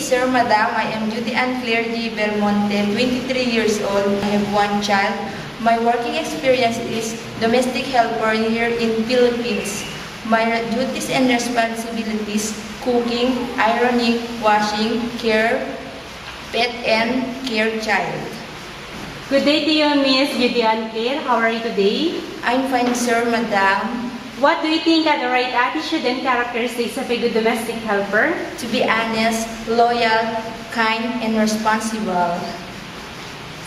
Sir, Madam. I am Judy Ann Claire G. Belmonte, 23 years old. I have one child. My working experience is domestic helper here in Philippines. My duties and responsibilities: cooking, ironing, washing, care, pet, and care child. Good day to you, Miss Judy Ann Claire. How are you today? I'm fine, Sir, Madam. What do you think are the right attitude and characteristics of a good domestic helper? To be honest, loyal, kind, and responsible.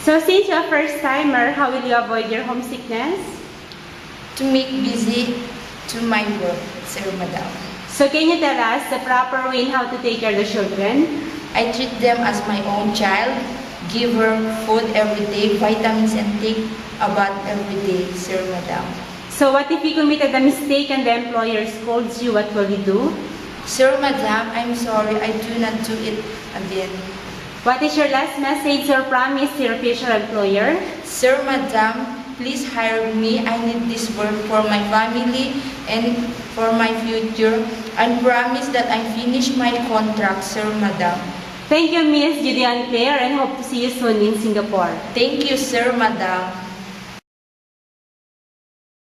So since you're a first-timer, how will you avoid your homesickness? To make busy to my work, Sir, Madam. So can you tell us the proper way in how to take care of the children? I treat them as my own child, give her food every day, vitamins, and take a bath every day, Sir, Madam. So what if you committed a mistake and the employer scolds you, what will you do? Sir, Madam, I'm sorry, I do not do it again. What is your last message or promise to your future employer? Sir, Madam, please hire me. I need this work for my family and for my future. I promise that I finish my contract, Sir, Madam. Thank you, Miss Judy Ann Claire, and hope to see you soon in Singapore. Thank you, Sir, Madam.